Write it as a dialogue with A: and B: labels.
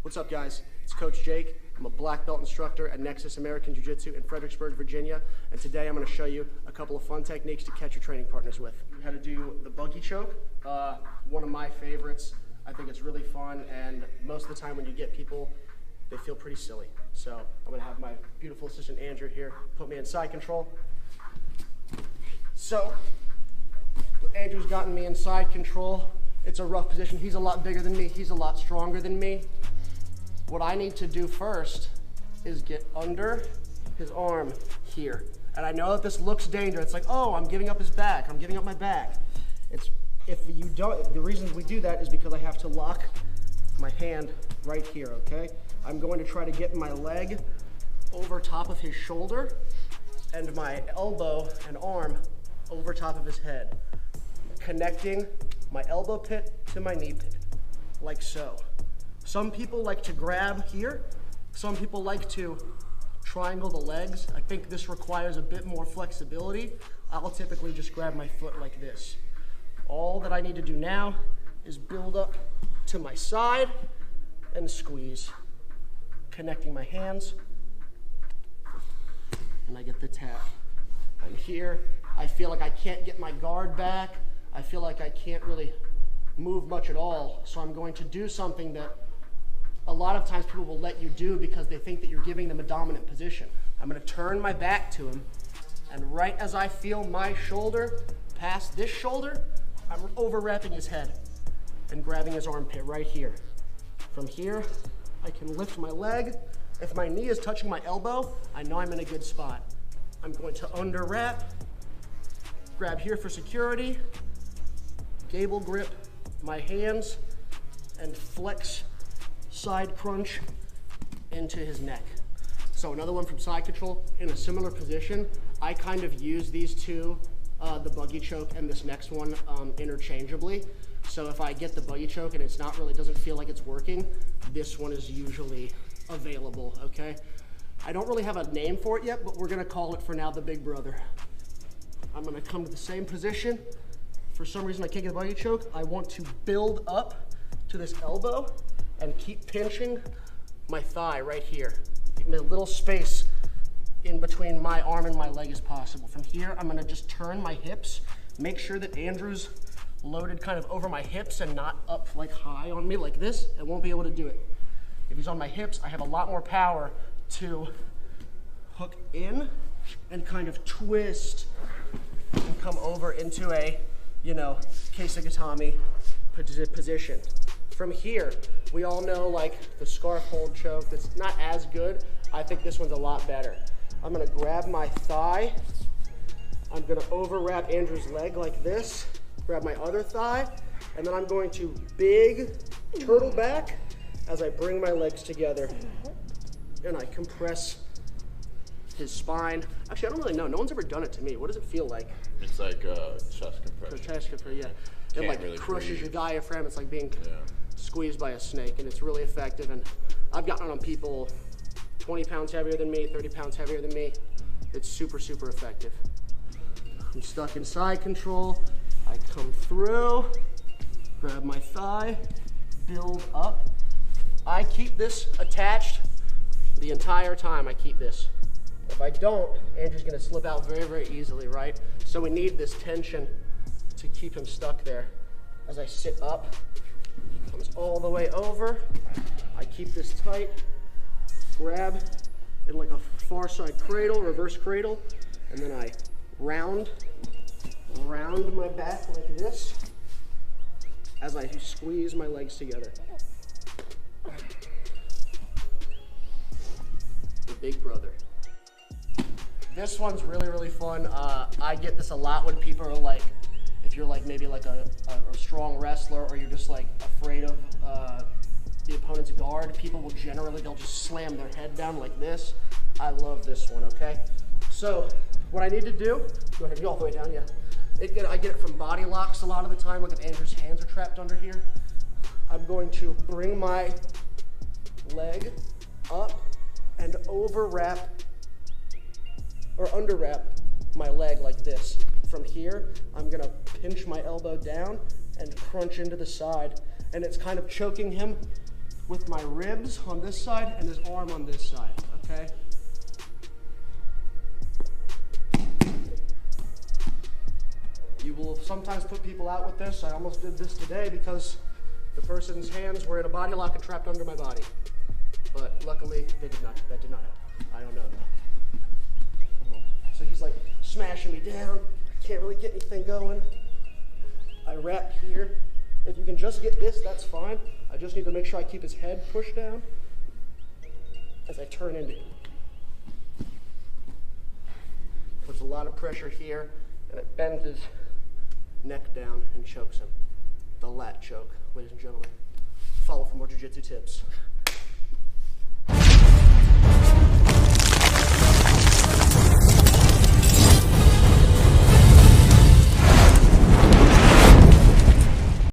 A: What's up, guys? It's Coach Jake. I'm a black belt instructor at Nexus American Jiu-Jitsu in Fredericksburg, Virginia, and today I'm going to show you a couple of fun techniques to catch your training partners with. How to do the buggy choke, one of my favorites. I think it's really fun, and most of the time when you get people, they feel pretty silly. So I'm going to have my beautiful assistant Andrew here put me in side control. So Andrew's gotten me in side control. It's a rough position. He's a lot bigger than me. He's a lot stronger than me. What I need to do first is get under his arm here. And I know that this looks dangerous. It's like, oh, I'm giving up his back. I'm giving up my back. If you don't, the reason we do that is because I have to lock my hand right here, okay? I'm going to try to get my leg over top of his shoulder and my elbow and arm over top of his head, connecting my elbow pit to my knee pit, like so. Some people like to grab here. Some people like to triangle the legs. I think this requires a bit more flexibility. I'll typically just grab my foot like this. All that I need to do now is build up to my side and squeeze, connecting my hands, and I get the tap. I'm here. I feel like I can't get my guard back. I feel like I can't really move much at all. So I'm going to do something that a lot of times people will let you do because they think that you're giving them a dominant position. I'm going to turn my back to him, and right as I feel my shoulder pass this shoulder, I'm overwrapping his head and grabbing his armpit right here. From here, I can lift my leg. If my knee is touching my elbow, I know I'm in a good spot. I'm going to underwrap, grab here for security, gable grip my hands, and flex side crunch into his neck. So another one from side control in a similar position. I kind of use these two, the buggy choke and this next one, interchangeably. So if I get the buggy choke and it's not really, doesn't feel like it's working, this one is usually available, okay? I don't really have a name for it yet, but we're gonna call it for now the big brother. I'm gonna come to the same position. For some reason I can't get a buggy choke. I want to build up to this elbow and keep pinching my thigh right here. Give me a little space in between my arm and my leg as possible. From here, I'm gonna just turn my hips, make sure that Andrew's loaded kind of over my hips and not up like high on me like this. I won't be able to do it. If he's on my hips, I have a lot more power to hook in and kind of twist and come over into a, Keisagatami position. From here, we all know like the scarf hold choke, that's not as good. I think this one's a lot better. I'm gonna grab my thigh. I'm gonna overwrap Andrew's leg like this, grab my other thigh, and then I'm going to big turtle back as I bring my legs together and I compress his spine. Actually, I don't really know. No one's ever done it to me. What does it feel like?
B: It's like chest compression.
A: Chest compression, yeah. It like really crushes your diaphragm. It's like being squeezed by a snake, and it's really effective. And I've gotten it on people 20 pounds heavier than me, 30 pounds heavier than me. It's super, super effective. I'm stuck in side control. I come through, grab my thigh, build up. I keep this attached the entire time. I keep this. If I don't, Andrew's gonna slip out very, very easily, right? So we need this tension to keep him stuck there. As I sit up, he comes all the way over. I keep this tight, grab in like a far side cradle, reverse cradle, and then I round my back like this as I squeeze my legs together. The big brother. This one's really, really fun. I get this a lot when people are like, if you're like maybe like a strong wrestler or you're just like afraid of the opponent's guard, people will generally, they'll just slam their head down like this. I love this one, okay? So what I need to do, go ahead, go all the way down, yeah. I get it from body locks a lot of the time, like if Andrew's hands are trapped under here. I'm going to bring my leg up and overwrap or underwrap my leg like this. From here, I'm gonna pinch my elbow down and crunch into the side. And it's kind of choking him with my ribs on this side and his arm on this side, okay? You will sometimes put people out with this. I almost did this today because the person's hands were in a body lock and trapped under my body. But luckily, that did not happen. I don't know that. So he's like smashing me down. I can't really get anything going. I wrap here. If you can just get this, that's fine. I just need to make sure I keep his head pushed down as I turn into him. Puts a lot of pressure here, and it bends his neck down and chokes him. The lat choke, ladies and gentlemen. Follow for more jiu-jitsu tips.